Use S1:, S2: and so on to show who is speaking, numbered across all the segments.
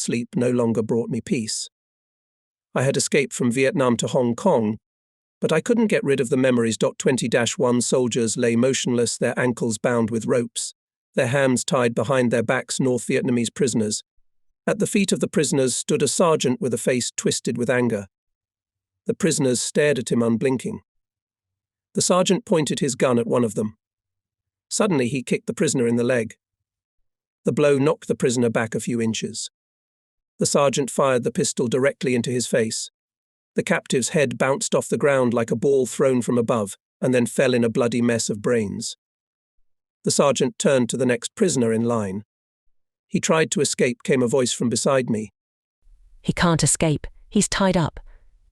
S1: sleep no longer brought me peace. I had escaped from Vietnam to Hong Kong, but I couldn't get rid of the memories. 20-1 soldiers lay motionless, their ankles bound with ropes, their hands tied behind their backs. North Vietnamese prisoners. At the feet of the prisoners stood a sergeant with a face twisted with anger. The prisoners stared at him unblinking. The sergeant pointed his gun at one of them. Suddenly he kicked the prisoner in the leg. The blow knocked the prisoner back a few inches. The sergeant fired the pistol directly into his face. The captive's head bounced off the ground like a ball thrown from above, and then fell in a bloody mess of brains. The sergeant turned to the next prisoner in line. He tried to escape, came a voice from beside me.
S2: "He can't escape. He's tied up."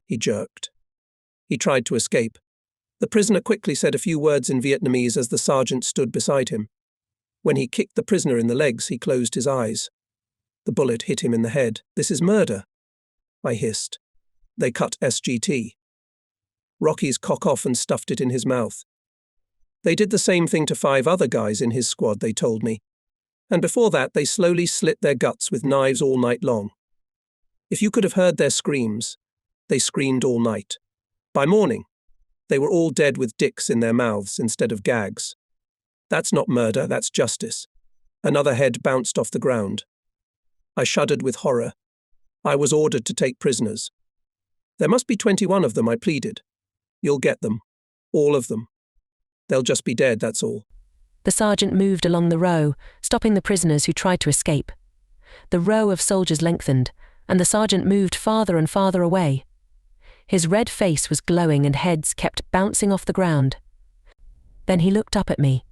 S1: He jerked. He tried to escape. The prisoner quickly said a few words in Vietnamese as the sergeant stood beside him. When he kicked the prisoner in the legs, he closed his eyes. The bullet hit him in the head. "This is murder," I hissed. They cut SGT. Rocky's cock off and stuffed it in his mouth. They did the same thing to 5 other guys in his squad, they told me. And before that, they slowly slit their guts with knives all night long. If you could have heard their screams, they screamed all night. By morning, they were all dead with dicks in their mouths instead of gags. That's not murder, that's justice. Another head bounced off the ground. I shuddered with horror. I was ordered to take prisoners. "There must be 21 of them," I pleaded. "You'll get them. All of them. They'll just be dead, that's all."
S2: The sergeant moved along the row, stopping the prisoners who tried to escape. The row of soldiers lengthened, and the sergeant moved farther and farther away. His red face was glowing and heads kept bouncing off the ground. Then he looked up at me.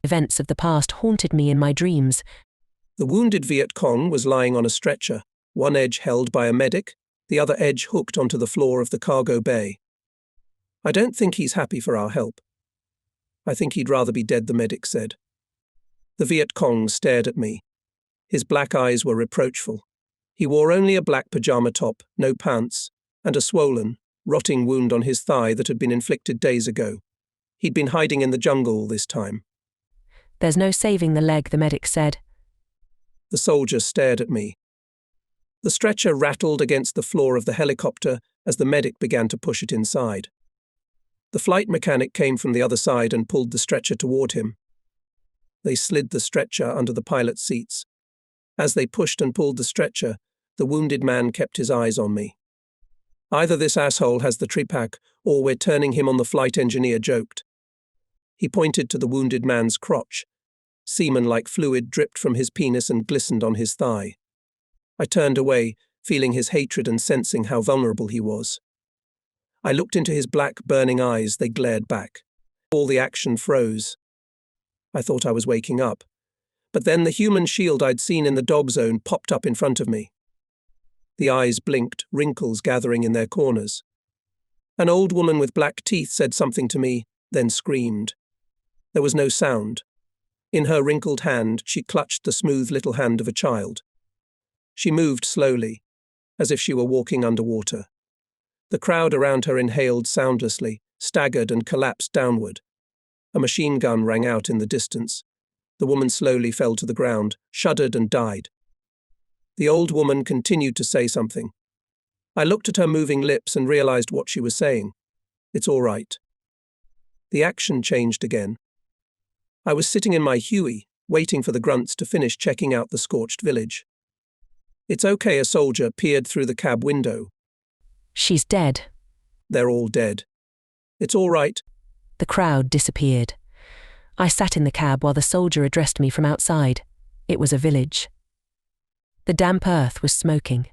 S2: Events of the past haunted me in my dreams.
S1: The wounded Viet Cong was lying on a stretcher, one edge held by a medic, the other edge hooked onto the floor of the cargo bay. "I don't think he's happy for our help. I think he'd rather be dead," the medic said. The Viet Cong stared at me. His black eyes were reproachful. He wore only a black pajama top, no pants, and a swollen, rotting wound on his thigh that had been inflicted days ago. He'd been hiding in the jungle all this time.
S2: "There's no saving the leg," the medic said.
S1: The soldier stared at me. The stretcher rattled against the floor of the helicopter as the medic began to push it inside. The flight mechanic came from the other side and pulled the stretcher toward him. They slid the stretcher under the pilot's seats. As they pushed and pulled the stretcher, the wounded man kept his eyes on me. "Either this asshole has the tripack, or we're turning him on," the flight engineer joked. He pointed to the wounded man's crotch. Semen-like fluid dripped from his penis and glistened on his thigh. I turned away, feeling his hatred and sensing how vulnerable he was. I looked into his black, burning eyes. They glared back. All the action froze. I thought I was waking up. But then the human shield I'd seen in the dog zone popped up in front of me. The eyes blinked, wrinkles gathering in their corners. An old woman with black teeth said something to me, then screamed. There was no sound. In her wrinkled hand, she clutched the smooth little hand of a child. She moved slowly, as if she were walking underwater. The crowd around her inhaled soundlessly, staggered and collapsed downward. A machine gun rang out in the distance. The woman slowly fell to the ground, shuddered and died. The old woman continued to say something. I looked at her moving lips and realized what she was saying. "It's all right." The action changed again. I was sitting in my Huey, waiting for the grunts to finish checking out the scorched village. "It's okay," a soldier peered through the cab window.
S2: "She's dead."
S1: "They're all dead." "It's all right."
S2: The crowd disappeared. I sat in the cab while the soldier addressed me from outside. It was a village. The damp earth was smoking.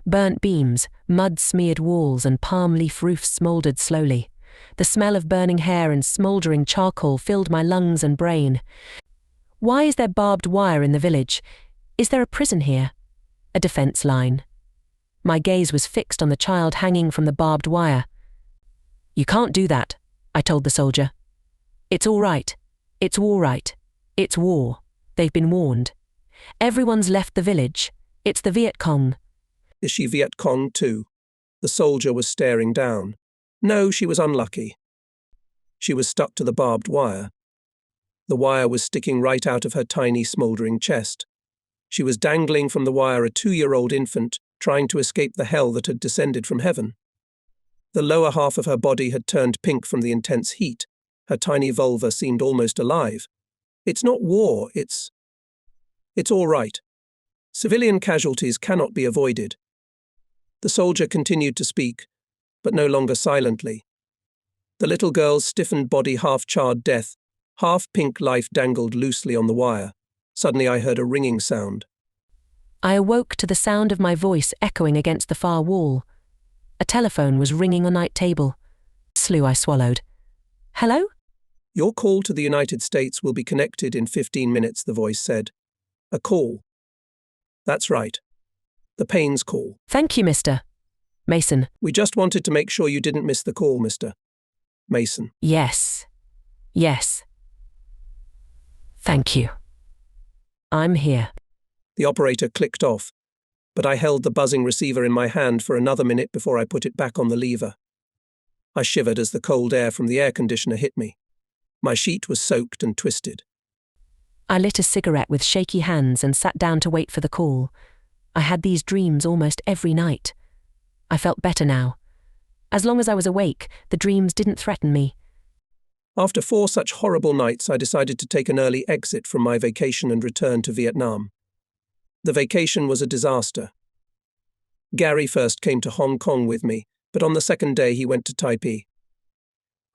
S2: Burnt beams, mud-smeared walls and palm leaf roofs smouldered slowly. The smell of burning hair and smouldering charcoal filled my lungs and brain. Why is there barbed wire in the village? Is there a prison here? A defense line? My gaze was fixed on the child hanging from the barbed wire. "You can't do that," I told the soldier. "It's all right. It's all right. It's war. They've been warned. Everyone's left the village. It's the Viet Cong."
S1: "Is she Viet Cong too?" The soldier was staring down. No, she was unlucky. She was stuck to the barbed wire. The wire was sticking right out of her tiny, smouldering chest. She was dangling from the wire a 2-year-old infant trying to escape the hell that had descended from heaven. The lower half of her body had turned pink from the intense heat. Her tiny vulva seemed almost alive. It's not war, it's all right. Civilian casualties cannot be avoided. The soldier continued to speak, but no longer silently. The little girl's stiffened body half-charred death, half-pink life dangled loosely on the wire. Suddenly I heard a ringing sound.
S2: I awoke to the sound of my voice echoing against the far wall. A telephone was ringing on the night table. I swallowed. Hello?
S1: Your call to the United States will be connected in 15 minutes, the voice said. A call. That's right. The Payne's call.
S2: Thank you, Mr. Mason.
S1: We just wanted to make sure you didn't miss the call, Mr. Mason.
S2: Yes. Thank you. I'm here.
S1: The operator clicked off, but I held the buzzing receiver in my hand for another minute before I put it back on the lever. I shivered as the cold air from the air conditioner hit me. My sheet was soaked and twisted.
S2: I lit a cigarette with shaky hands and sat down to wait for the call. I had these dreams almost every night. I felt better now. As long as I was awake, the dreams didn't threaten me.
S1: After 4 such horrible nights, I decided to take an early exit from my vacation and return to Vietnam. The vacation was a disaster. Gary first came to Hong Kong with me, but on the second day he went to Taipei.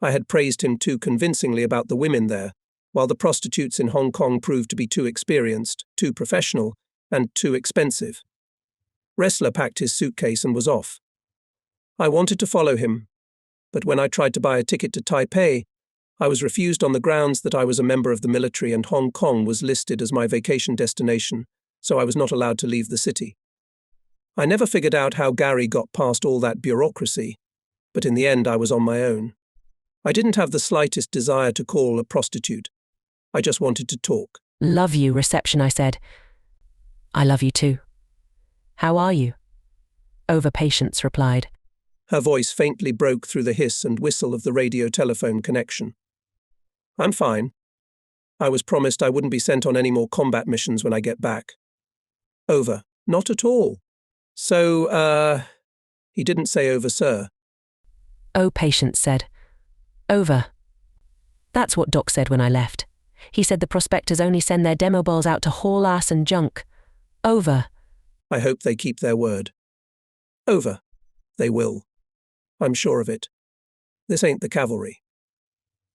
S1: I had praised him too convincingly about the women there, while the prostitutes in Hong Kong proved to be too experienced, too professional, and too expensive. Ressler packed his suitcase and was off. I wanted to follow him, but when I tried to buy a ticket to Taipei, I was refused on the grounds that I was a member of the military and Hong Kong was listed as my vacation destination, so I was not allowed to leave the city. I never figured out how Gary got past all that bureaucracy, but in the end I was on my own. I didn't have the slightest desire to call a prostitute. I just wanted to talk.
S2: Love you, reception, I said. I love you too. How are you? Over Patience replied.
S1: Her voice faintly broke through the hiss and whistle of the radio-telephone connection. I'm fine. I was promised I wouldn't be sent on any more combat missions when I get back. Over. Not at all. So, he didn't say over, sir.
S2: Oh, Patience said. Over. That's what Doc said when I left. He said the prospectors only send their demo balls out to haul ass and junk. Over.
S1: I hope they keep their word. Over. They will. I'm sure of it. This ain't the cavalry.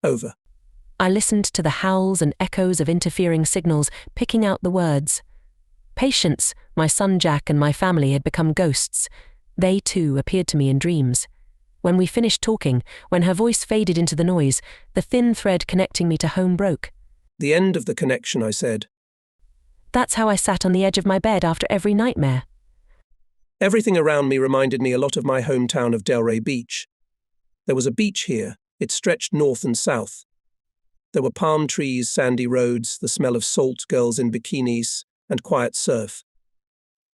S1: Over.
S2: I listened to the howls and echoes of interfering signals, picking out the words. Patience, my son Jack and my family had become ghosts. They too appeared to me in dreams. When we finished talking, when her voice faded into the noise, the thin thread connecting me to home broke.
S1: The end of the connection, I said.
S2: That's how I sat on the edge of my bed after every nightmare.
S1: Everything around me reminded me a lot of my hometown of Delray Beach. There was a beach here. It stretched north and south. There were palm trees, sandy roads, the smell of salt, girls in bikinis, and quiet surf.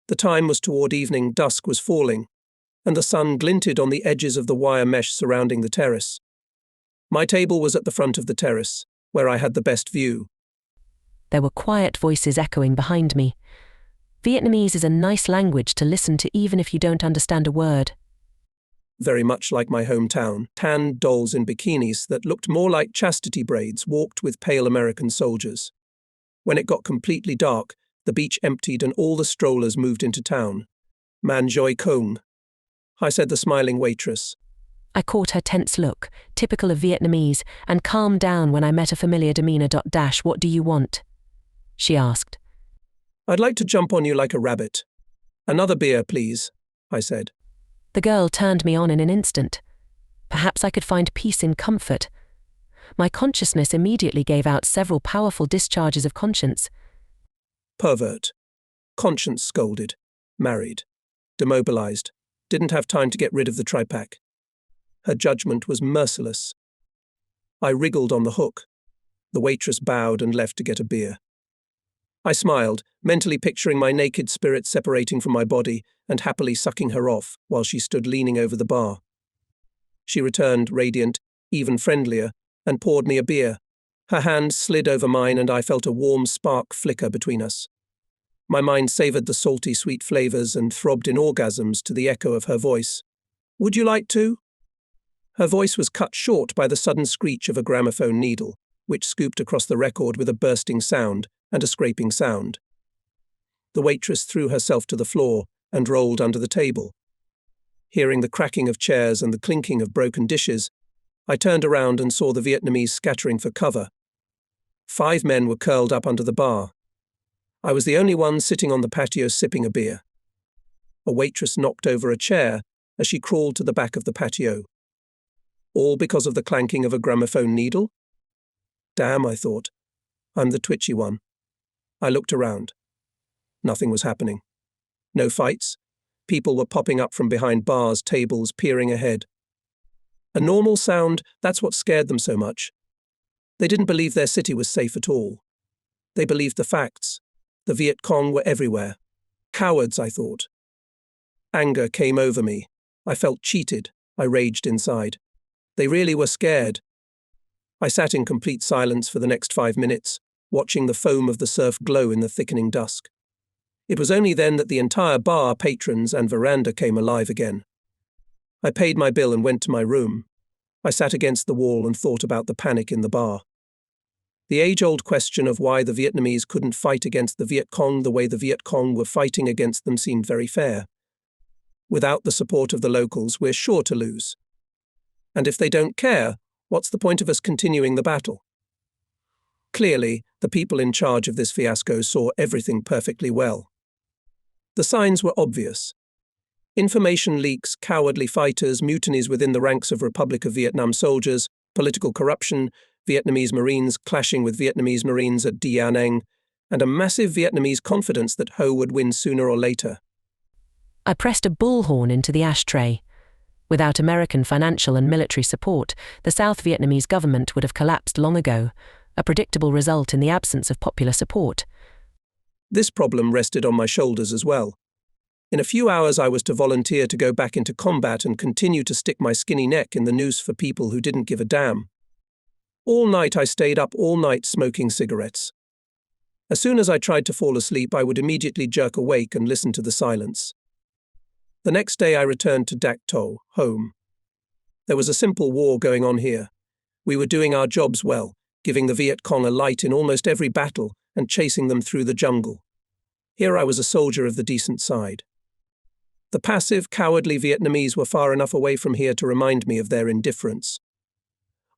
S1: The time was toward evening, dusk was falling, and the sun glinted on the edges of the wire mesh surrounding the terrace. My table was at the front of the terrace, where I had the best view.
S2: There were quiet voices echoing behind me. Vietnamese is a nice language to listen to even if you don't understand a word.
S1: Very much like my hometown, tanned dolls in bikinis that looked more like chastity braids walked with pale American soldiers. When it got completely dark, the beach emptied and all the strollers moved into town. Man Joy Kong, I said the smiling waitress.
S2: I caught her tense look, typical of Vietnamese, and calmed down when I met a familiar demeanor. What do you want? She asked.
S1: I'd like to jump on you like a rabbit. Another beer, please, I said.
S2: The girl turned me on in an instant. Perhaps I could find peace in comfort. My consciousness immediately gave out several powerful discharges of conscience.
S1: Pervert. Conscience scolded. Married. Demobilized. Didn't have time to get rid of the tripack. Her judgment was merciless. I wriggled on the hook. The waitress bowed and left to get a beer. I smiled, mentally picturing my naked spirit separating from my body and happily sucking her off while she stood leaning over the bar. She returned, radiant, even friendlier, and poured me a beer. Her hand slid over mine and I felt a warm spark flicker between us. My mind savoured the salty, sweet flavours and throbbed in orgasms to the echo of her voice. "Would you like to?" Her voice was cut short by the sudden screech of a gramophone needle, which scooped across the record with a bursting sound and a scraping sound. The waitress threw herself to the floor and rolled under the table. Hearing the cracking of chairs and the clinking of broken dishes, I turned around and saw the Vietnamese scattering for cover. 5 men were curled up under the bar. I was the only one sitting on the patio sipping a beer. A waitress knocked over a chair as she crawled to the back of the patio. All because of the clanking of a gramophone needle? Damn, I thought. I'm the twitchy one. I looked around. Nothing was happening. No fights. People were popping up from behind bars, tables, peering ahead. A normal sound, that's what scared them so much. They didn't believe their city was safe at all. They believed the facts. The Viet Cong were everywhere. Cowards, I thought. Anger came over me. I felt cheated. I raged inside. They really were scared. I sat in complete silence for the next 5 minutes, watching the foam of the surf glow in the thickening dusk. It was only then that the entire bar, patrons, and veranda came alive again. I paid my bill and went to my room. I sat against the wall and thought about the panic in the bar. The age-old question of why the Vietnamese couldn't fight against the Viet Cong the way the Viet Cong were fighting against them seemed very fair. Without the support of the locals, we're sure to lose. And if they don't care, what's the point of us continuing the battle? Clearly, the people in charge of this fiasco saw everything perfectly well. The signs were obvious. Information leaks, cowardly fighters, mutinies within the ranks of Republic of Vietnam soldiers, political corruption, Vietnamese Marines clashing with Vietnamese Marines at Dien Anh, and a massive Vietnamese confidence that Ho would win sooner or later.
S2: I pressed a bullhorn into the ashtray. Without American financial and military support, the South Vietnamese government would have collapsed long ago, a predictable result in the absence of popular support.
S1: This problem rested on my shoulders as well. In a few hours I was to volunteer to go back into combat and continue to stick my skinny neck in the noose for people who didn't give a damn. All night I stayed up all night smoking cigarettes. As soon as I tried to fall asleep, I would immediately jerk awake and listen to the silence. The next day I returned to Dak To, home. There was a simple war going on here. We were doing our jobs well, giving the Viet Cong a light in almost every battle and chasing them through the jungle. Here I was a soldier of the decent side. The passive, cowardly Vietnamese were far enough away from here to remind me of their indifference.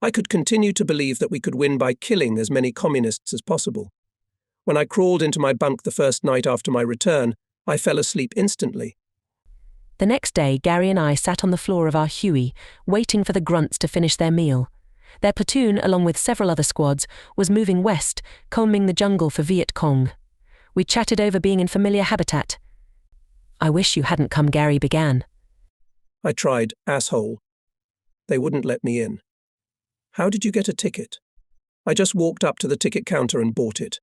S1: I could continue to believe that we could win by killing as many communists as possible. When I crawled into my bunk the first night after my return, I fell asleep instantly.
S2: The next day, Gary and I sat on the floor of our Huey, waiting for the grunts to finish their meal. Their platoon, along with several other squads, was moving west, combing the jungle for Viet Cong. We chatted over being in familiar habitat. "I wish you hadn't come," Gary began.
S1: I tried, asshole. They wouldn't let me in. How did you get a ticket? I just walked up to the ticket counter and bought it.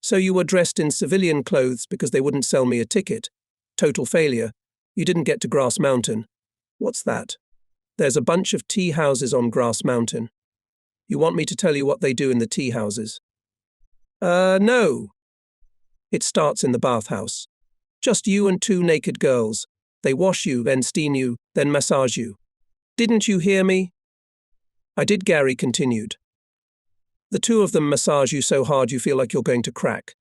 S1: So you were dressed in civilian clothes because they wouldn't sell me a ticket. Total failure. You didn't get to Grass Mountain. What's that? There's a bunch of tea houses on Grass Mountain. You want me to tell you what they do in the tea houses? No. It starts in the bathhouse. Just you and 2 naked girls. They wash you, then steam you, then massage you. Didn't you hear me? I did, Gary continued. The 2 of them massage you so hard you feel like you're going to crack.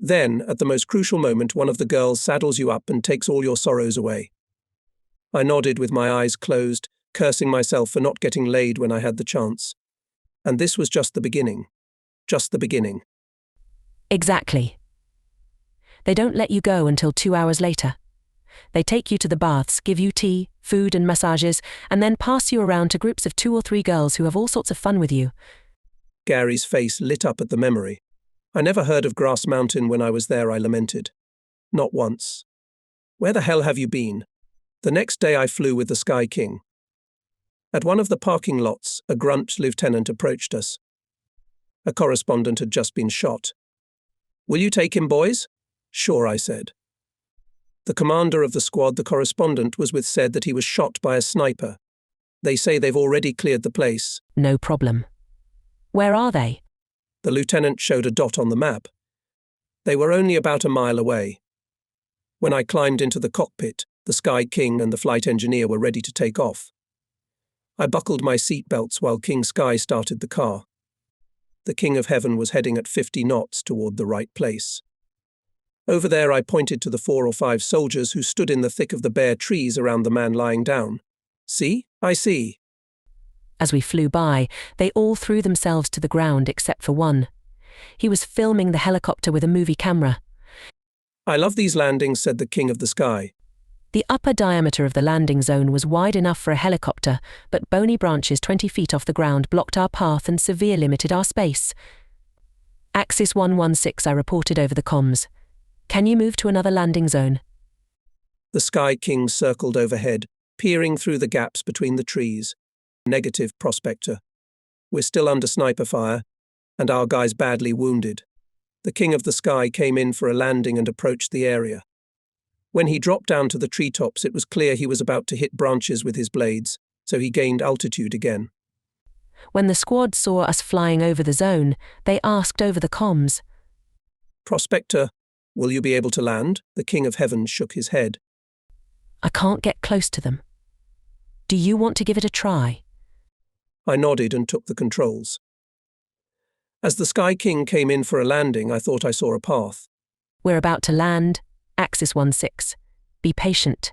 S1: Then, at the most crucial moment, one of the girls saddles you up and takes all your sorrows away. I nodded with my eyes closed, cursing myself for not getting laid when I had the chance. And this was just the beginning. Just the beginning.
S2: Exactly. They don't let you go until 2 hours later. They take you to the baths, give you tea, food and massages, and then pass you around to groups of 2 or 3 girls who have all sorts of fun with you.
S1: Gary's face lit up at the memory. I never heard of Grass Mountain when I was there, I lamented. Not once. Where the hell have you been? The next day I flew with the Sky King. At one of the parking lots, a grunt lieutenant approached us. A correspondent had just been shot. Will you take him, boys? Sure, I said. The commander of the squad the correspondent was with said that he was shot by a sniper. They say they've already cleared the place.
S2: No problem. Where are they?
S1: The lieutenant showed a dot on the map. They were only about a mile away. When I climbed into the cockpit, the Sky King and the flight engineer were ready to take off. I buckled my seatbelts while King Sky started the car. The King of Heaven was heading at 50 knots toward the right place. Over there I pointed to the 4 or 5 soldiers who stood in the thick of the bare trees around the man lying down. See? I see.
S2: As we flew by, they all threw themselves to the ground except for one. He was filming the helicopter with a movie camera.
S1: I love these landings, said the King of the Sky.
S2: The upper diameter of the landing zone was wide enough for a helicopter, but bony branches 20 feet off the ground blocked our path and severely limited our space. Axis 116, I reported over the comms. Can you move to another landing zone?
S1: The Sky King circled overhead, peering through the gaps between the trees. Negative, Prospector. We're still under sniper fire, and our guy's badly wounded. The King of the Sky came in for a landing and approached the area. When he dropped down to the treetops, it was clear he was about to hit branches with his blades, so he gained altitude again.
S2: When the squad saw us flying over the zone, they asked over the comms.
S1: Prospector, will you be able to land? The King of Heaven shook his head.
S2: I can't get close to them. Do you want to give it a try?
S1: I nodded and took the controls. As the Sky King came in for a landing, I thought I saw a path.
S2: We're about to land. Axis 16. Be patient.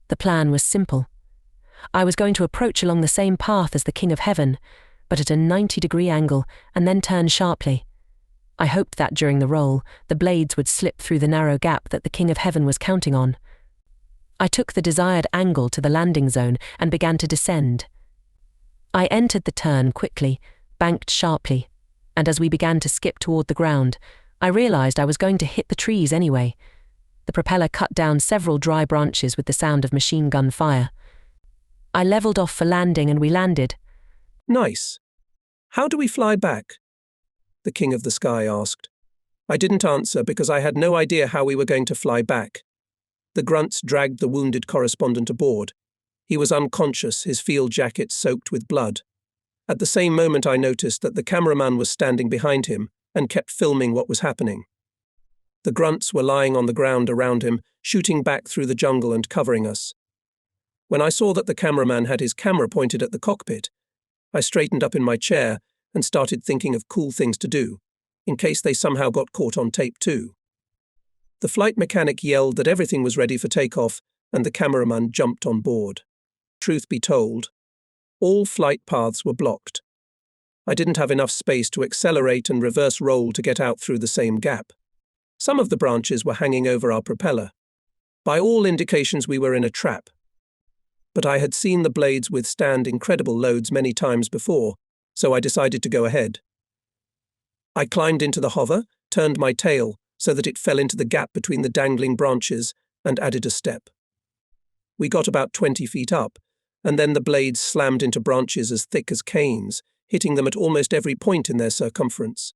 S2: The plan was simple. I was going to approach along the same path as the King of Heaven, but at a 90-degree angle, and then turn sharply. I hoped that during the roll, the blades would slip through the narrow gap that the King of Heaven was counting on. I took the desired angle to the landing zone and began to descend. I entered the turn quickly, banked sharply, and as we began to skip toward the ground, I realized I was going to hit the trees anyway. The propeller cut down several dry branches with the sound of machine gun fire. I leveled off for landing and we landed.
S1: Nice. How do we fly back? The King of the Sky asked. I didn't answer because I had no idea how we were going to fly back. The grunts dragged the wounded correspondent aboard. He was unconscious, his field jacket soaked with blood. At the same moment I noticed that the cameraman was standing behind him and kept filming what was happening. The grunts were lying on the ground around him, shooting back through the jungle and covering us. When I saw that the cameraman had his camera pointed at the cockpit, I straightened up in my chair and started thinking of cool things to do, in case they somehow got caught on tape too. The flight mechanic yelled that everything was ready for takeoff, and the cameraman jumped on board. Truth be told, all flight paths were blocked. I didn't have enough space to accelerate and reverse roll to get out through the same gap. Some of the branches were hanging over our propeller. By all indications, we were in a trap. But I had seen the blades withstand incredible loads many times before, so I decided to go ahead. I climbed into the hover, turned my tail so that it fell into the gap between the dangling branches, and added a step. We got about 20 feet up, and then the blades slammed into branches as thick as canes, hitting them at almost every point in their circumference.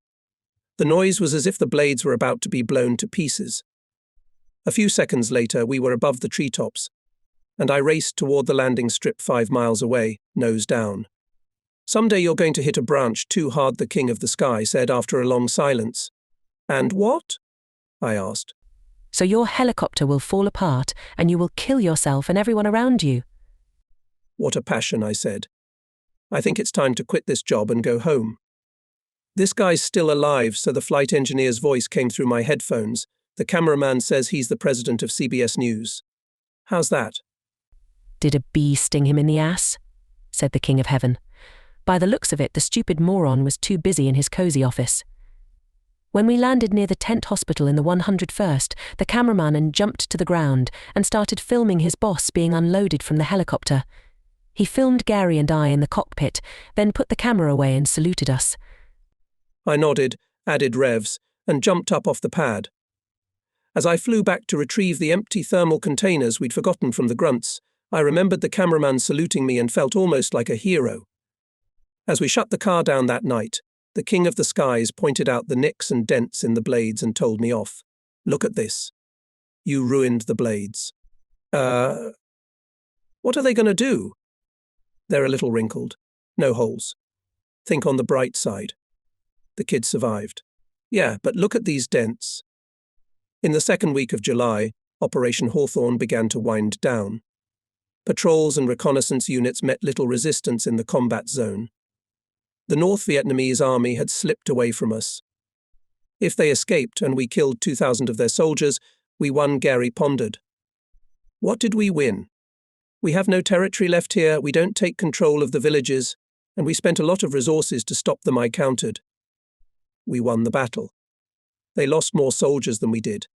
S1: The noise was as if the blades were about to be blown to pieces. A few seconds later, we were above the treetops, and I raced toward the landing strip 5 miles away, nose down. Someday you're going to hit a branch too hard, the King of the Sky said after a long silence. And what? I asked.
S2: So your helicopter will fall apart and you will kill yourself and everyone around you.
S1: What a passion, I said. I think it's time to quit this job and go home. This guy's still alive, so the flight engineer's voice came through my headphones. The cameraman says he's the president of CBS News. How's that?
S2: Did a bee sting him in the ass? Said the King of Heaven. By the looks of it, the stupid moron was too busy in his cozy office. When we landed near the tent hospital in the 101st, the cameraman jumped to the ground and started filming his boss being unloaded from the helicopter. He filmed Gary and I in the cockpit, then put the camera away and saluted us.
S1: I nodded, added revs, and jumped up off the pad. As I flew back to retrieve the empty thermal containers we'd forgotten from the grunts, I remembered the cameraman saluting me and felt almost like a hero. As we shut the car down that night, the King of the Skies pointed out the nicks and dents in the blades and told me off. Look at this. You ruined the blades. What are they going to do? They're a little wrinkled. No holes. Think on the bright side. The kid survived. Yeah, but look at these dents. In the second week of July, Operation Hawthorne began to wind down. Patrols and reconnaissance units met little resistance in the combat zone. The North Vietnamese army had slipped away from us. If they escaped and we killed 2,000 of their soldiers, we won, Gary pondered. What did we win? We have no territory left here, we don't take control of the villages, and we spent a lot of resources to stop them, I countered. We won the battle. They lost more soldiers than we did.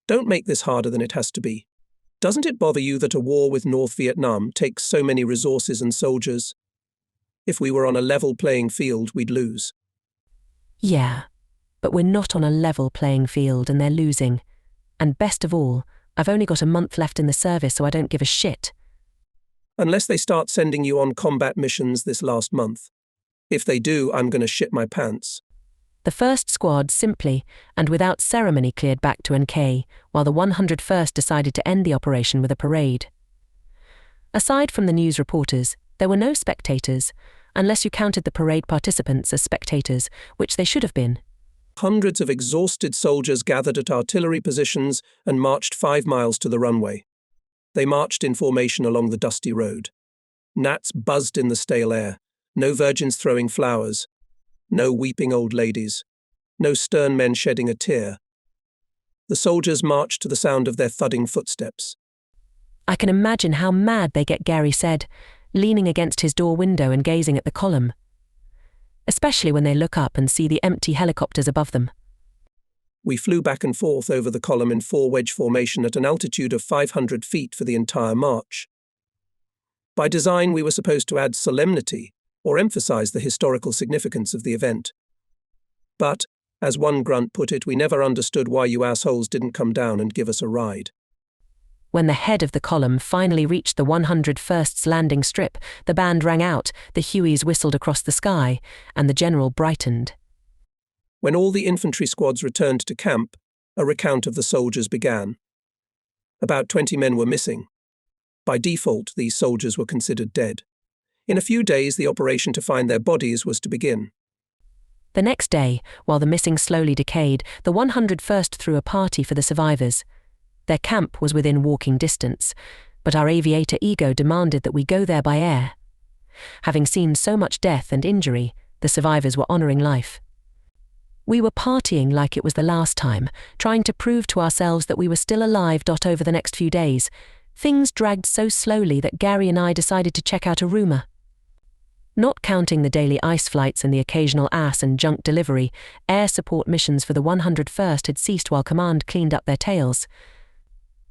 S1: Don't make this harder than it has to be. Doesn't it bother you that a war with North Vietnam takes so many resources and soldiers? If we were on a level playing field, we'd lose.
S2: Yeah, but we're not on a level playing field and they're losing. And best of all, I've only got a month left in the service, so I don't give a shit.
S1: Unless they start sending you on combat missions this last month. If they do, I'm going to shit my pants.
S2: The first squad simply and without ceremony cleared back to NK, while the 101st decided to end the operation with a parade. Aside from the news reporters, there were no spectators, unless you counted the parade participants as spectators, which they should have been.
S1: Hundreds of exhausted soldiers gathered at artillery positions and marched 5 miles to the runway. They marched in formation along the dusty road. Gnats buzzed in the stale air, no virgins throwing flowers, no weeping old ladies, no stern men shedding a tear. The soldiers marched to the sound of their thudding footsteps.
S2: I can imagine how mad they get, Gary said, leaning against his door window and gazing at the column. Especially when they look up and see the empty helicopters above them.
S1: We flew back and forth over the column in 4-wedge formation at an altitude of 500 feet for the entire march. By design, we were supposed to add solemnity or emphasize the historical significance of the event. But, as one grunt put it, we never understood why you assholes didn't come down and give us a ride.
S2: When the head of the column finally reached the 101st's landing strip, the band rang out, the Hueys whistled across the sky, and the general brightened.
S1: When all the infantry squads returned to camp, a recount of the soldiers began. About 20 men were missing. By default, these soldiers were considered dead. In a few days, the operation to find their bodies was to begin.
S2: The next day, while the missing slowly decayed, the 101st threw a party for the survivors. Their camp was within walking distance, but our aviator ego demanded that we go there by air. Having seen so much death and injury, the survivors were honouring life. We were partying like it was the last time, trying to prove to ourselves that we were still alive. Over the next few days, things dragged so slowly that Gary and I decided to check out a rumour. Not counting the daily ice flights and the occasional ass and junk delivery, air support missions for the 101st had ceased while command cleaned up their tails.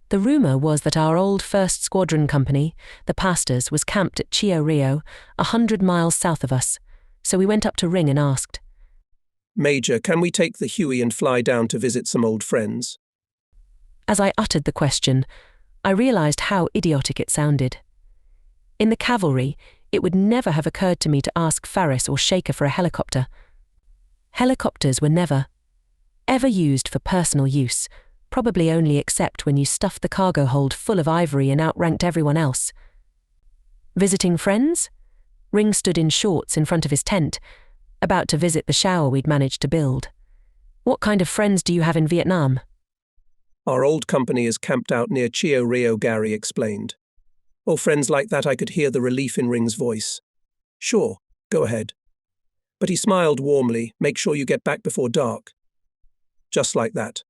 S2: The rumour was that our old 1st Squadron company, the Pastors, was camped at Chio Rio, 100 miles south of us, so we went up to Ring and asked,
S1: "Major, can we take the Huey and fly down to visit some old friends?"
S2: As I uttered the question, I realised how idiotic it sounded. In the cavalry, it would never have occurred to me to ask Faris or Shaker for a helicopter. Helicopters were never, ever used for personal use, probably only except when you stuffed the cargo hold full of ivory and outranked everyone else. Visiting friends? Ring stood in shorts in front of his tent, about to visit the shower we'd managed to build. What kind of friends do you have in Vietnam?
S1: Our old company is camped out near Chio Rio, Gary explained. Oh, friends like that, I could hear the relief in Ring's voice. Sure, go ahead. But he smiled warmly, make sure you get back before dark. Just like that.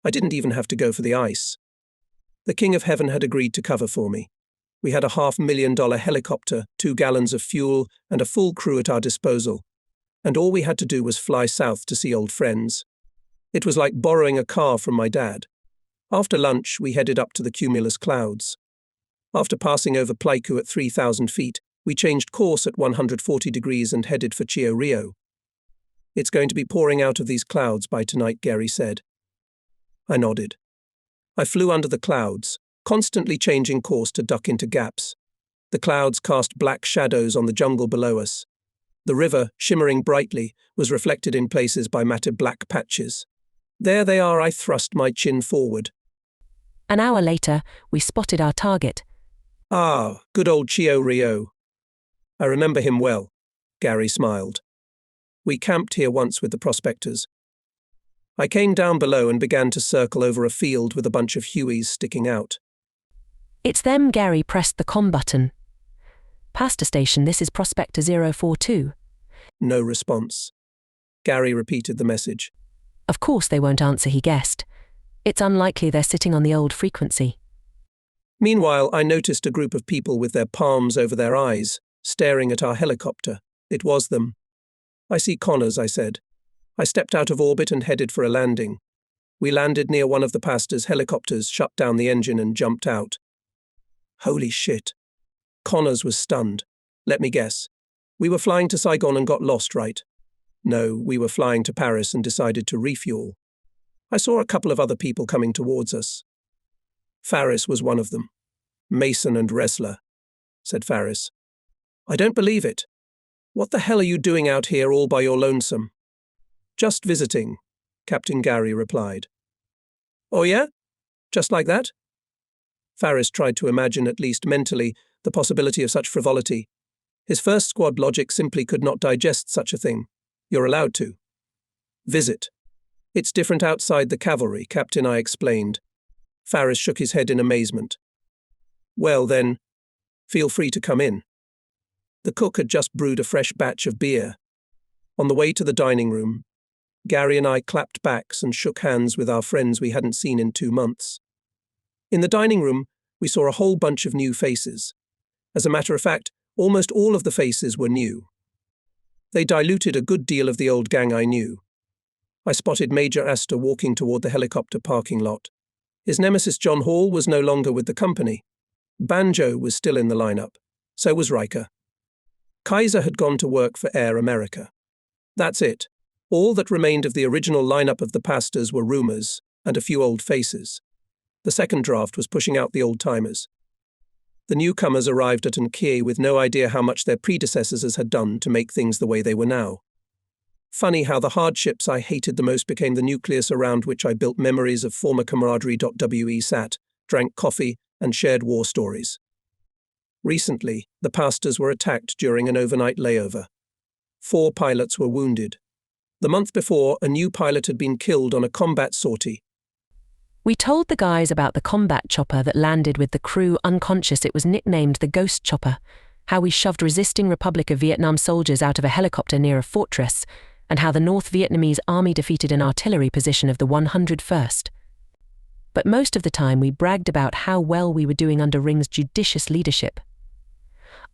S1: I didn't even have to go for the ice. The King of Heaven had agreed to cover for me. We had a $500,000 helicopter, 2 gallons of fuel, and a full crew at our disposal. And all we had to do was fly south to see old friends. It was like borrowing a car from my dad. After lunch, we headed up to the cumulus clouds. After passing over Pleiku at 3,000 feet, we changed course at 140 degrees and headed for Chio Rio. It's going to be pouring out of these clouds by tonight, Gary said. I nodded. I flew under the clouds, constantly changing course to duck into gaps. The clouds cast black shadows on the jungle below us. The river, shimmering brightly, was reflected in places by matted black patches. There they are, I thrust my chin forward.
S2: An hour later, we spotted our target.
S1: Ah, good old Chio Rio. I remember him well, Gary smiled. We camped here once with the prospectors. I came down below and began to circle over a field with a bunch of Hueys sticking out.
S2: It's them. Gary pressed the comm button. Pastor station, this is Prospector 042.
S1: No response. Gary repeated the message.
S2: Of course they won't answer, he guessed. It's unlikely they're sitting on the old frequency.
S1: Meanwhile, I noticed a group of people with their palms over their eyes, staring at our helicopter. It was them. I see Connors, I said. I stepped out of orbit and headed for a landing. We landed near one of the pastor's helicopters, shut down the engine and jumped out. Holy shit. Connors was stunned. Let me guess. We were flying to Saigon and got lost, right? No, we were flying to Paris and decided to refuel. I saw a couple of other people coming towards us. Faris was one of them. Mason and Ressler, said Faris. I don't believe it. What the hell are you doing out here all by your lonesome? Just visiting, Captain Gary replied. Oh yeah? Just like that? Faris tried to imagine, at least mentally, the possibility of such frivolity. His first squad logic simply could not digest such a thing. You're allowed to. Visit. It's different outside the cavalry, Captain, I explained. Faris shook his head in amazement. Well then, feel free to come in. The cook had just brewed a fresh batch of beer. On the way to the dining room, Gary and I clapped backs and shook hands with our friends we hadn't seen in 2 months. In the dining room, we saw a whole bunch of new faces. As a matter of fact, almost all of the faces were new. They diluted a good deal of the old gang I knew. I spotted Major Astor walking toward the helicopter parking lot. His nemesis John Hall was no longer with the company. Banjo was still in the lineup. So was Riker. Kaiser had gone to work for Air America. That's it. All that remained of the original lineup of the pastors were rumors and a few old faces. The second draft was pushing out the old-timers. The newcomers arrived at Nkye with no idea how much their predecessors had done to make things the way they were now. Funny how the hardships I hated the most became the nucleus around which I built memories of former camaraderie. We sat, drank coffee, and shared war stories. Recently, the pastors were attacked during an overnight layover. 4 pilots were wounded. The month before, a new pilot had been killed on a combat sortie.
S2: We told the guys about the combat chopper that landed with the crew unconscious. It was nicknamed the Ghost Chopper, how we shoved resisting Republic of Vietnam soldiers out of a helicopter near a fortress, and how the North Vietnamese army defeated an artillery position of the 101st. But most of the time we bragged about how well we were doing under Ring's judicious leadership.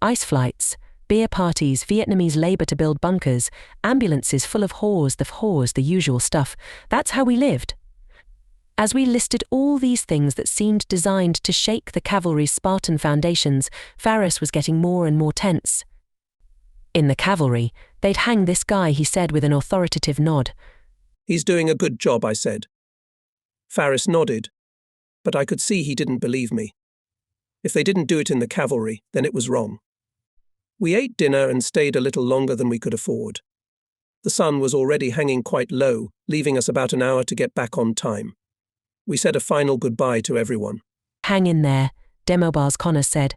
S2: Ice flights, beer parties, Vietnamese labour to build bunkers, ambulances full of whores, the usual stuff. That's how we lived. As we listed all these things that seemed designed to shake the cavalry's Spartan foundations, Faris was getting more and more tense. In the cavalry, they'd hang this guy, he said with an authoritative nod.
S1: He's doing a good job, I said. Faris nodded, but I could see he didn't believe me. If they didn't do it in the cavalry, then it was wrong. We ate dinner and stayed a little longer than we could afford. The sun was already hanging quite low, leaving us about an hour to get back on time. We said a final goodbye to everyone.
S2: Hang in there, Demobar's Connors said.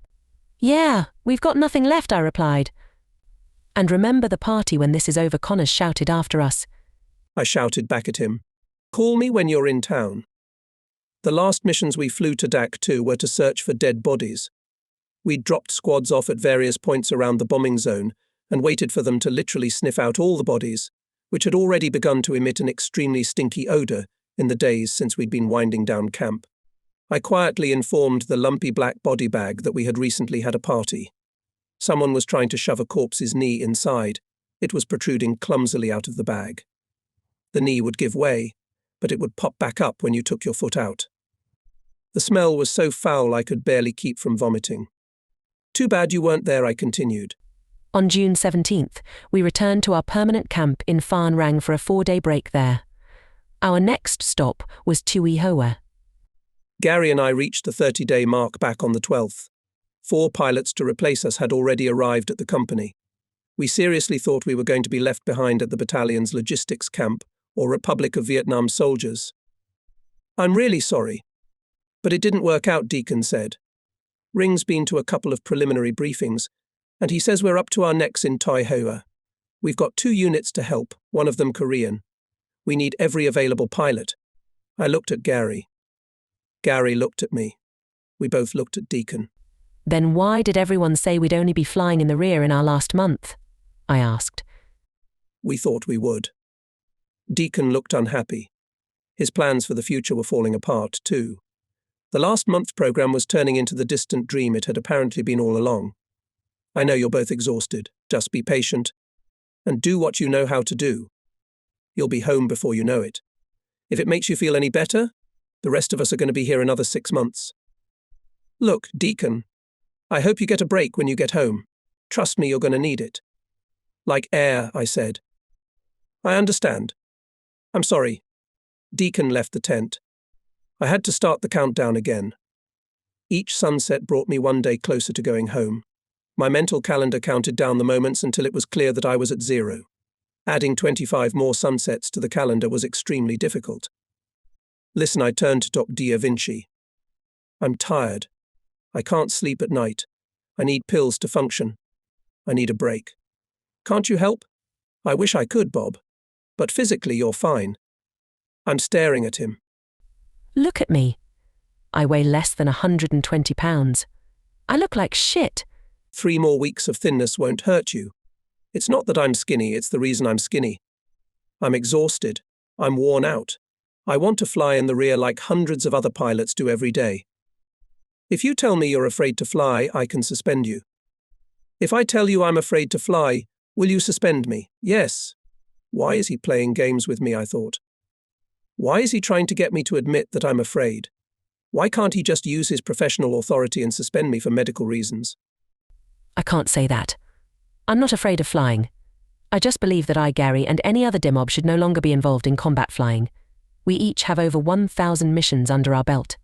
S2: Yeah, we've got nothing left, I replied. And remember the party when this is over, Connors shouted after us.
S1: I shouted back at him. Call me when you're in town. The last missions we flew to Dak 2 were to search for dead bodies. We'd dropped squads off at various points around the bombing zone and waited for them to literally sniff out all the bodies, which had already begun to emit an extremely stinky odour in the days since we'd been winding down camp. I quietly informed the lumpy black body bag that we had recently had a party. Someone was trying to shove a corpse's knee inside. It was protruding clumsily out of the bag. The knee would give way, but it would pop back up when you took your foot out. The smell was so foul I could barely keep from vomiting. Too bad you weren't there, I continued.
S2: On June 17th, we returned to our permanent camp in Phan Rang for a 4-day break there. Our next stop was Tui Hoa.
S1: Gary and I reached the 30-day mark back on the 12th. 4 pilots to replace us had already arrived at the company. We seriously thought we were going to be left behind at the battalion's logistics camp or Republic of Vietnam soldiers. I'm really sorry. But it didn't work out, Deacon said. Ring's been to a couple of preliminary briefings, and he says we're up to our necks in Toi Hoa. We've got 2 units to help, one of them Korean. We need every available pilot. I looked at Gary. Gary looked at me. We both looked at Deacon.
S2: Then why did everyone say we'd only be flying in the rear in our last month? I asked.
S1: We thought we would. Deacon looked unhappy. His plans for the future were falling apart, too. The last month's program was turning into the distant dream it had apparently been all along. I know you're both exhausted. Just be patient and do what you know how to do. You'll be home before you know it. If it makes you feel any better, the rest of us are going to be here another 6 months. Look, Deacon, I hope you get a break when you get home. Trust me, you're going to need it. Like air, I said. I understand. I'm sorry. Deacon left the tent. I had to start the countdown again. Each sunset brought me one day closer to going home. My mental calendar counted down the moments until it was clear that I was at 0. Adding 25 more sunsets to the calendar was extremely difficult. Listen, I turned to Dr. Da Vinci. I'm tired. I can't sleep at night. I need pills to function. I need a break. Can't you help? I wish I could, Bob. But physically, you're fine. I'm staring at him.
S2: Look at me. I weigh less than 120 pounds. I look like shit.
S1: 3 more weeks of thinness won't hurt you. It's not that I'm skinny, it's the reason I'm skinny. I'm exhausted. I'm worn out. I want to fly in the rear like hundreds of other pilots do every day. If you tell me you're afraid to fly, I can suspend you. If I tell you I'm afraid to fly, will you suspend me? Yes. Why is he playing games with me, I thought. Why is he trying to get me to admit that I'm afraid? Why can't he just use his professional authority and suspend me for medical reasons?
S2: I can't say that. I'm not afraid of flying. I just believe that I, Gary, and any other DIMOB should no longer be involved in combat flying. We each have over 1,000 missions under our belt.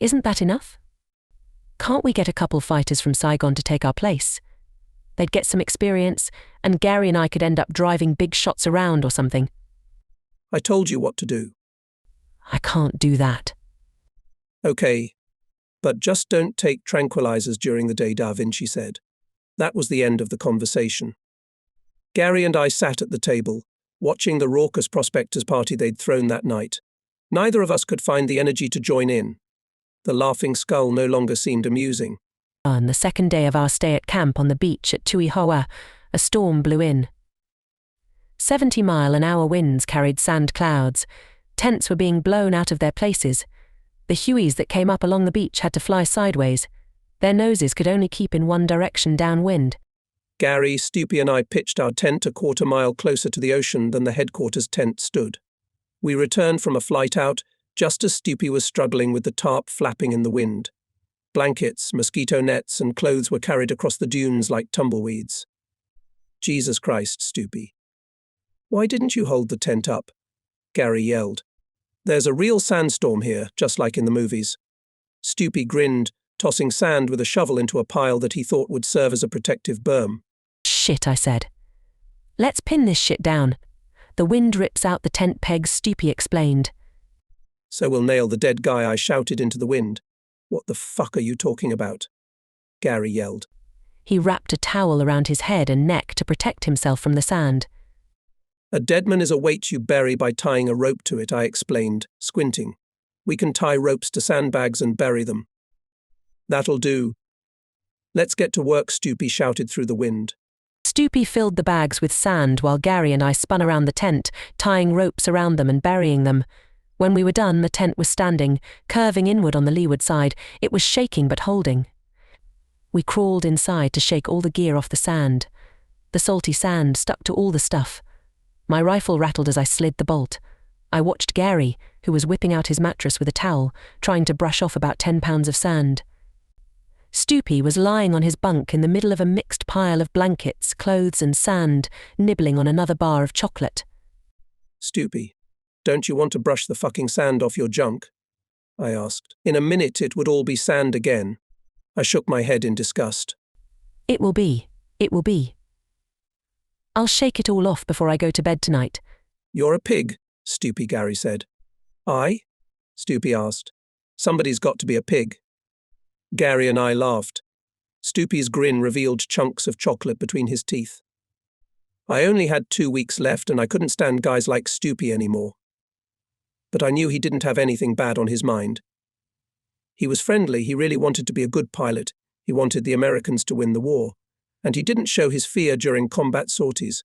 S2: Isn't that enough? Can't we get a couple fighters from Saigon to take our place? They'd get some experience, and Gary and I could end up driving big shots around or something.
S1: I told you what to do.
S2: I can't do that.
S1: Okay, but just don't take tranquilizers during the day, Da Vinci said. That was the end of the conversation. Gary and I sat at the table, watching the raucous prospectors' party they'd thrown that night. Neither of us could find the energy to join in. The laughing skull no longer seemed amusing.
S2: On the second day of our stay at camp on the beach at Tui Hoa, a storm blew in. 70-mile-an-hour winds carried sand clouds. Tents were being blown out of their places. The Hueys that came up along the beach had to fly sideways. Their noses could only keep in one direction downwind.
S1: Gary, Stoopy and I pitched our tent a quarter-mile closer to the ocean than the headquarters tent stood. We returned from a flight out just as Stoopy was struggling with the tarp flapping in the wind. Blankets, mosquito nets, and clothes were carried across the dunes like tumbleweeds. Jesus Christ, Stoopy. Why didn't you hold the tent up? Gary yelled. There's a real sandstorm here, just like in the movies. Stoopy grinned, tossing sand with a shovel into a pile that he thought would serve as a protective berm.
S2: Shit, I said. Let's pin this shit down. The wind rips out the tent pegs, Stoopy explained.
S1: So we'll nail the dead guy, I shouted into the wind. What the fuck are you talking about? Gary yelled.
S2: He wrapped a towel around his head and neck to protect himself from the sand.
S1: A deadman is a weight you bury by tying a rope to it, I explained, squinting. We can tie ropes to sandbags and bury them. That'll do. Let's get to work, Stoopy shouted through the wind.
S2: Stoopy filled the bags with sand while Gary and I spun around the tent, tying ropes around them and burying them. When we were done, the tent was standing, curving inward on the leeward side. It was shaking but holding. We crawled inside to shake all the gear off the sand. The salty sand stuck to all the stuff. My rifle rattled as I slid the bolt. I watched Gary, who was whipping out his mattress with a towel, trying to brush off about 10 pounds of sand. Stoopy was lying on his bunk in the middle of a mixed pile of blankets, clothes and sand, nibbling on another bar of chocolate.
S1: Stoopy, don't you want to brush the fucking sand off your junk? I asked. In a minute it would all be sand again. I shook my head in disgust.
S2: It will be. I'll shake it all off before I go to bed tonight.
S1: You're a pig, Stoopy Gary said. I? Stoopy asked. Somebody's got to be a pig. Gary and I laughed. Stoopy's grin revealed chunks of chocolate between his teeth. I only had 2 weeks left and I couldn't stand guys like Stoopy anymore. But I knew he didn't have anything bad on his mind. He was friendly, he really wanted to be a good pilot, he wanted the Americans to win the war, and he didn't show his fear during combat sorties.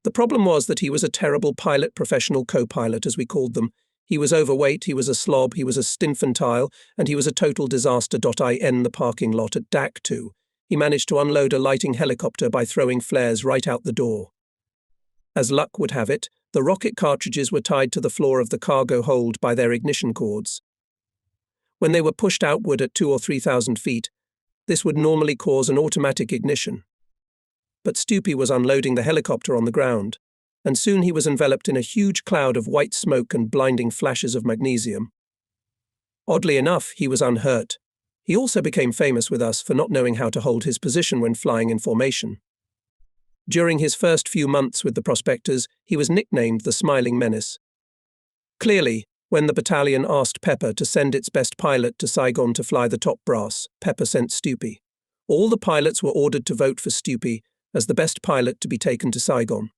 S1: The problem was that he was a terrible pilot, professional co-pilot as we called them. He was overweight, he was a slob, he was a stinfantile, and he was a total disaster. In the parking lot at DAC 2. He managed to unload a lighting helicopter by throwing flares right out the door. As luck would have it, the rocket cartridges were tied to the floor of the cargo hold by their ignition cords. When they were pushed outward at 2,000 or 3,000 feet, this would normally cause an automatic ignition. But Stoopy was unloading the helicopter on the ground, and soon he was enveloped in a huge cloud of white smoke and blinding flashes of magnesium. Oddly enough, he was unhurt. He also became famous with us for not knowing how to hold his position when flying in formation. During his first few months with the prospectors, he was nicknamed the Smiling Menace. Clearly, when the battalion asked Pepper to send its best pilot to Saigon to fly the top brass, Pepper sent Stoopy. All the pilots were ordered to vote for Stoopy as the best pilot to be taken to Saigon.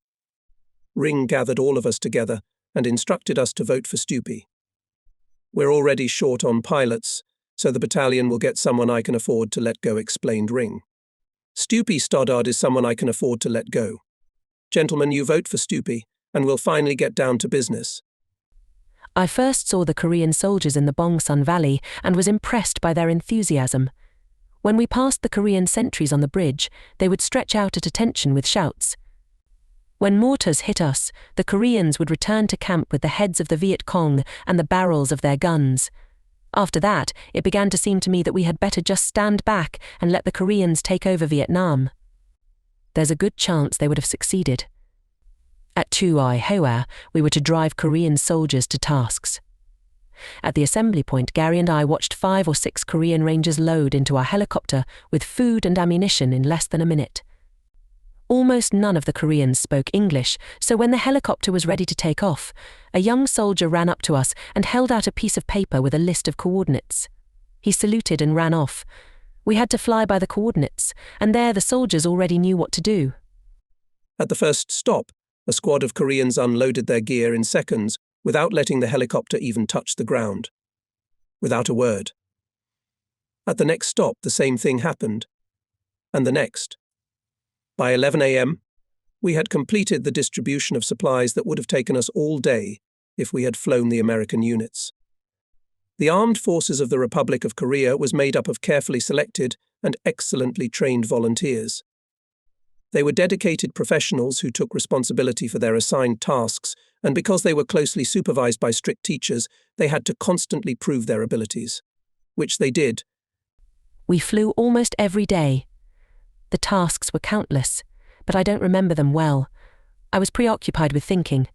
S1: Ring gathered all of us together and instructed us to vote for Stoopy. We're already short on pilots, so the battalion will get someone I can afford to let go, explained Ring. Stoopy Stoddard is someone I can afford to let go. Gentlemen, you vote for Stoopy, and we'll finally get down to business.
S2: I first saw the Korean soldiers in the Bongsun Valley and was impressed by their enthusiasm. When we passed the Korean sentries on the bridge, they would stretch out at attention with shouts. When mortars hit us, the Koreans would return to camp with the heads of the Viet Cong and the barrels of their guns. After that, it began to seem to me that we had better just stand back and let the Koreans take over Vietnam. There's a good chance they would have succeeded. At Chuai Hoa, we were to drive Korean soldiers to tasks. At the assembly point, Gary and I watched 5 or 6 Korean Rangers load into our helicopter with food and ammunition in less than a minute. Almost none of the Koreans spoke English, so when the helicopter was ready to take off, a young soldier ran up to us and held out a piece of paper with a list of coordinates. He saluted and ran off. We had to fly by the coordinates, and there the soldiers already knew what to do.
S1: At the first stop, a squad of Koreans unloaded their gear in seconds without letting the helicopter even touch the ground. Without a word. At the next stop, the same thing happened. And the next. By 11 a.m., we had completed the distribution of supplies that would have taken us all day if we had flown the American units. The Armed Forces of the Republic of Korea was made up of carefully selected and excellently trained volunteers. They were dedicated professionals who took responsibility for their assigned tasks, and because they were closely supervised by strict teachers, they had to constantly prove their abilities. Which they did.
S2: We flew almost every day. The tasks were countless, but I don't remember them well. I was preoccupied with thinking.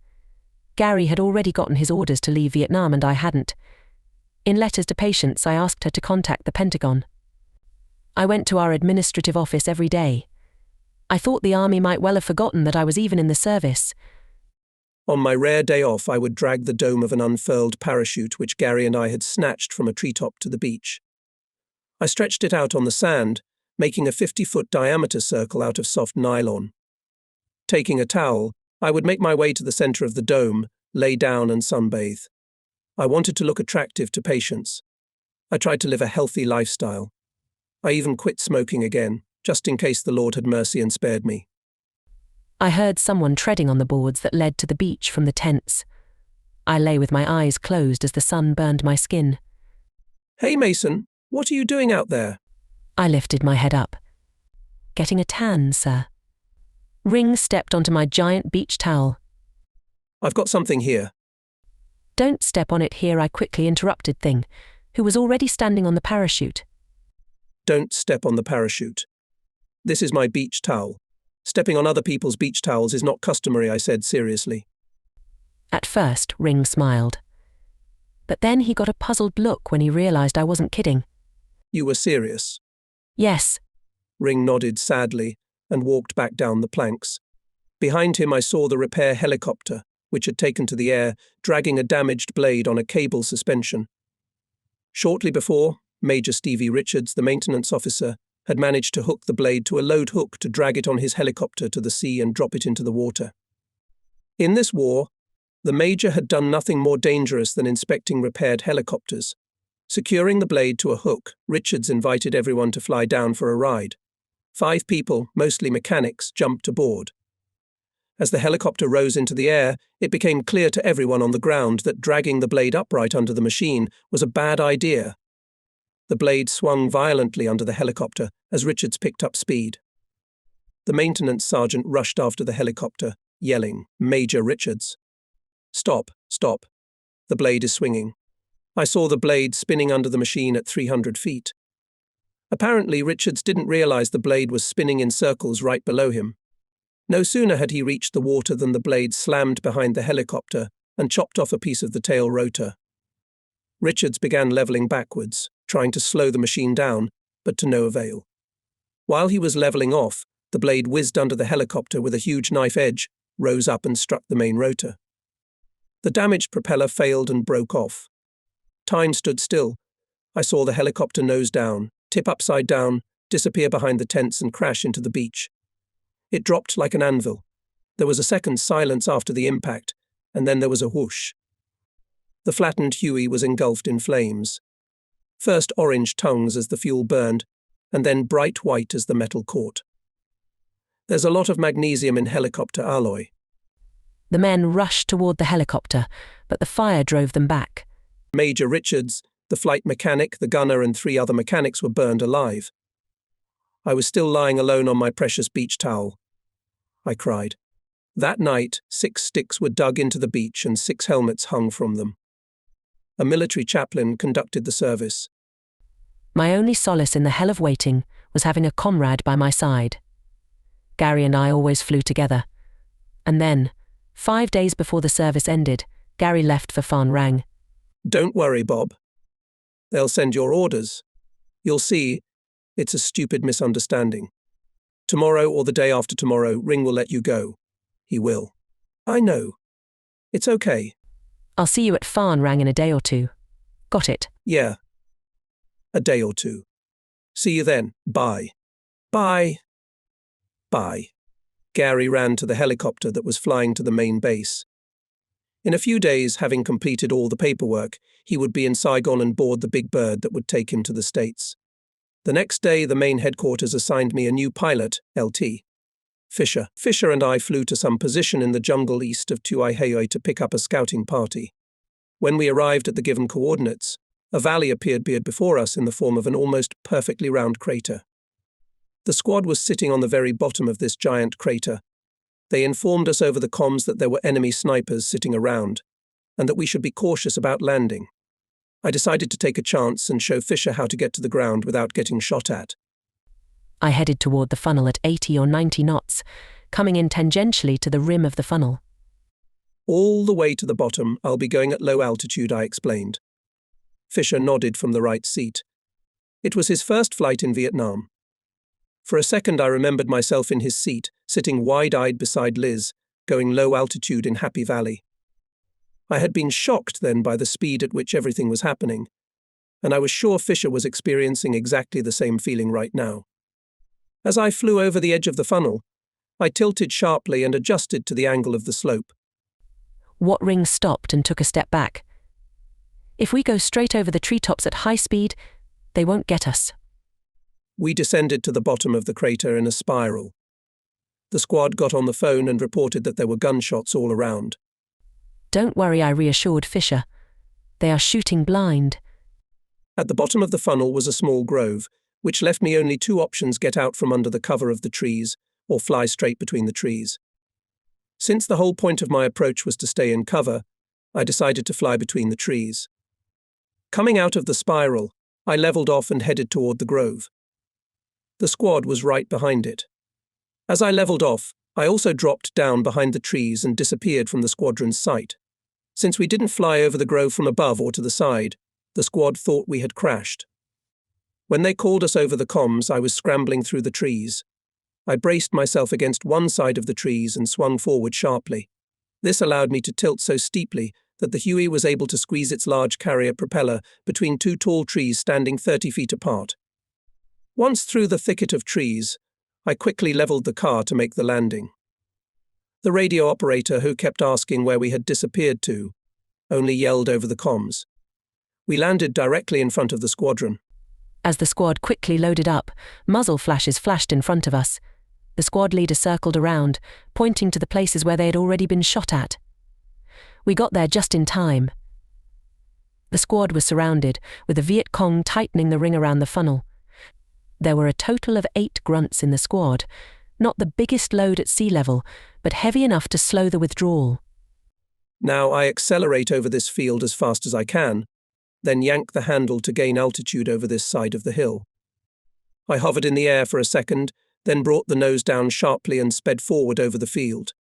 S2: Gary had already gotten his orders to leave Vietnam and I hadn't. In letters to Patience, I asked her to contact the Pentagon. I went to our administrative office every day. I thought the army might well have forgotten that I was even in the service.
S1: On my rare day off, I would drag the dome of an unfurled parachute which Gary and I had snatched from a treetop to the beach. I stretched it out on the sand, making a 50-foot diameter circle out of soft nylon. Taking a towel, I would make my way to the center of the dome, lay down and sunbathe. I wanted to look attractive to Patience. I tried to live a healthy lifestyle. I even quit smoking again, just in case the Lord had mercy and spared me.
S2: I heard someone treading on the boards that led to the beach from the tents. I lay with my eyes closed as the sun burned my skin.
S1: "Hey, Mason, what are you doing out there?"
S2: I lifted my head up. "Getting a tan, sir." Ring stepped onto my giant beach towel.
S1: "I've got something here."
S2: "Don't step on it here," I quickly interrupted Thing, who was already standing on the parachute.
S1: "Don't step on the parachute. This is my beach towel. Stepping on other people's beach towels is not customary," I said seriously.
S2: At first, Ring smiled. But then he got a puzzled look when he realized I wasn't kidding.
S1: "You were serious?"
S2: "Yes."
S1: Ring nodded sadly and walked back down the planks. Behind him I saw the repair helicopter, which had taken to the air, dragging a damaged blade on a cable suspension. Shortly before, Major Stevie Richards, the maintenance officer, had managed to hook the blade to a load hook to drag it on his helicopter to the sea and drop it into the water. In this war, the Major had done nothing more dangerous than inspecting repaired helicopters. Securing the blade to a hook, Richards invited everyone to fly down for a ride. 5 people, mostly mechanics, jumped aboard. As the helicopter rose into the air, it became clear to everyone on the ground that dragging the blade upright under the machine was a bad idea. The blade swung violently under the helicopter as Richards picked up speed. The maintenance sergeant rushed after the helicopter, yelling, "Major Richards! Stop, stop. The blade is swinging." I saw the blade spinning under the machine at 300 feet. Apparently, Richards didn't realize the blade was spinning in circles right below him. No sooner had he reached the water than the blade slammed behind the helicopter and chopped off a piece of the tail rotor. Richards began leveling backwards, trying to slow the machine down, but to no avail. While he was leveling off, the blade whizzed under the helicopter with a huge knife edge, rose up and struck the main rotor. The damaged propeller failed and broke off. Time stood still. I saw the helicopter nose down, tip upside down, disappear behind the tents and crash into the beach. It dropped like an anvil. There was a second's silence after the impact, and then there was a whoosh. The flattened Huey was engulfed in flames. First orange tongues as the fuel burned, and then bright white as the metal caught. There's a lot of magnesium in helicopter alloy.
S2: The men rushed toward the helicopter, but the fire drove them back.
S1: Major Richards, the flight mechanic, the gunner, and 3 other mechanics were burned alive. I was still lying alone on my precious beach towel. I cried. That night, 6 sticks were dug into the beach and 6 helmets hung from them. A military chaplain conducted the service.
S2: My only solace in the hell of waiting was having a comrade by my side. Gary and I always flew together. And then, 5 days before the service ended, Gary left for Phan Rang.
S1: Don't worry, Bob. They'll send your orders. You'll see, it's a stupid misunderstanding. Tomorrow or the day after tomorrow, Ring will let you go. He will. I know. It's okay.
S2: I'll see you at Phan Rang in a day or 2. Got it?
S1: Yeah. A day or 2. See you then. Bye. Bye. Bye. Gary ran to the helicopter that was flying to the main base. In a few days, having completed all the paperwork, he would be in Saigon and board the big bird that would take him to the States. The next day, the main headquarters assigned me a new pilot, LT. Fisher. Fisher and I flew to some position in the jungle east of Tuiheioi to pick up a scouting party. When we arrived at the given coordinates, a valley appeared before us in the form of an almost perfectly round crater. The squad was sitting on the very bottom of this giant crater. They informed us over the comms that there were enemy snipers sitting around, and that we should be cautious about landing. I decided to take a chance and show Fisher how to get to the ground without getting shot at.
S2: I headed toward the funnel at 80 or 90 knots, coming in tangentially to the rim of the funnel.
S1: All the way to the bottom, I'll be going at low altitude, I explained. Fisher nodded from the right seat. It was his first flight in Vietnam. For a second I remembered myself in his seat, sitting wide-eyed beside Liz, going low altitude in Happy Valley. I had been shocked then by the speed at which everything was happening, and I was sure Fisher was experiencing exactly the same feeling right now. As I flew over the edge of the funnel, I tilted sharply and adjusted to the angle of the slope.
S2: What Ring stopped and took a step back. If we go straight over the treetops at high speed, they won't get us.
S1: We descended to the bottom of the crater in a spiral. The squad got on the phone and reported that there were gunshots all around.
S2: Don't worry, I reassured Fisher. They are shooting blind.
S1: At the bottom of the funnel was a small grove, which left me only 2 options: get out from under the cover of the trees, or fly straight between the trees. Since the whole point of my approach was to stay in cover, I decided to fly between the trees. Coming out of the spiral, I leveled off and headed toward the grove. The squad was right behind it. As I leveled off, I also dropped down behind the trees and disappeared from the squadron's sight. Since we didn't fly over the grove from above or to the side, the squad thought we had crashed. When they called us over the comms, I was scrambling through the trees. I braced myself against one side of the trees and swung forward sharply. This allowed me to tilt so steeply that the Huey was able to squeeze its large carrier propeller between 2 tall trees standing 30 feet apart. Once through the thicket of trees, I quickly leveled the car to make the landing. The radio operator, who kept asking where we had disappeared to, only yelled over the comms. We landed directly in front of the squadron.
S2: As the squad quickly loaded up, muzzle flashes flashed in front of us. The squad leader circled around, pointing to the places where they had already been shot at. We got there just in time. The squad was surrounded, with the Viet Cong tightening the ring around the funnel. There were a total of 8 grunts in the squad, not the biggest load at sea level, but heavy enough to slow the withdrawal.
S1: Now I accelerate over this field as fast as I can, then yank the handle to gain altitude over this side of the hill. I hovered in the air for a second, then brought the nose down sharply and sped forward over the field.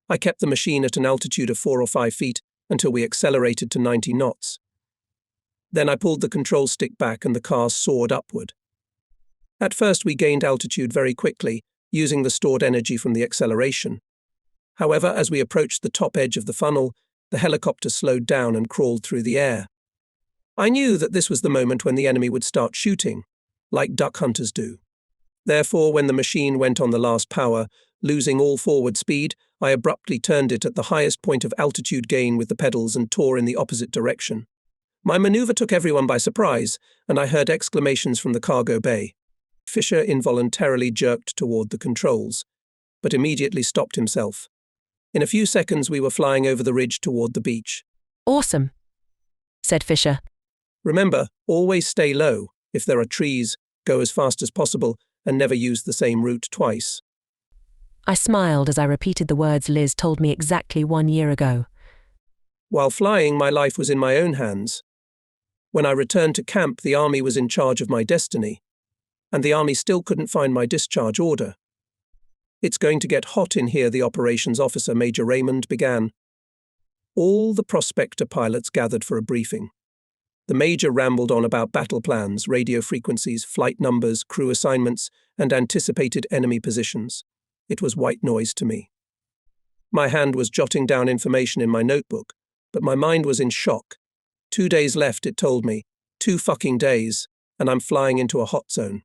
S1: I kept the machine at an altitude of 4 or 5 feet until we accelerated to 90 knots. Then I pulled the control stick back and the car soared upward. At first we gained altitude very quickly, using the stored energy from the acceleration. However, as we approached the top edge of the funnel, the helicopter slowed down and crawled through the air. I knew that this was the moment when the enemy would start shooting, like duck hunters do. Therefore, when the machine went on the last power, losing all forward speed, I abruptly turned it at the highest point of altitude gain with the pedals and tore in the opposite direction. My maneuver took everyone by surprise, and I heard exclamations from the cargo bay. Fisher involuntarily jerked toward the controls, but immediately stopped himself. In a few seconds we were flying over the ridge toward the beach.
S2: "Awesome," said Fisher.
S1: Remember, always stay low. If there are trees, go as fast as possible and never use the same route twice.
S2: I smiled as I repeated the words Liz told me exactly 1 year ago.
S1: While flying, my life was in my own hands. When I returned to camp, the army was in charge of my destiny, and the army still couldn't find my discharge order. "It's going to get hot in here," the operations officer, Major Raymond, began. All the prospector pilots gathered for a briefing. The major rambled on about battle plans, radio frequencies, flight numbers, crew assignments, and anticipated enemy positions. It was white noise to me. My hand was jotting down information in my notebook, but my mind was in shock. 2 days left, it told me. 2 fucking days, and I'm flying into a hot zone.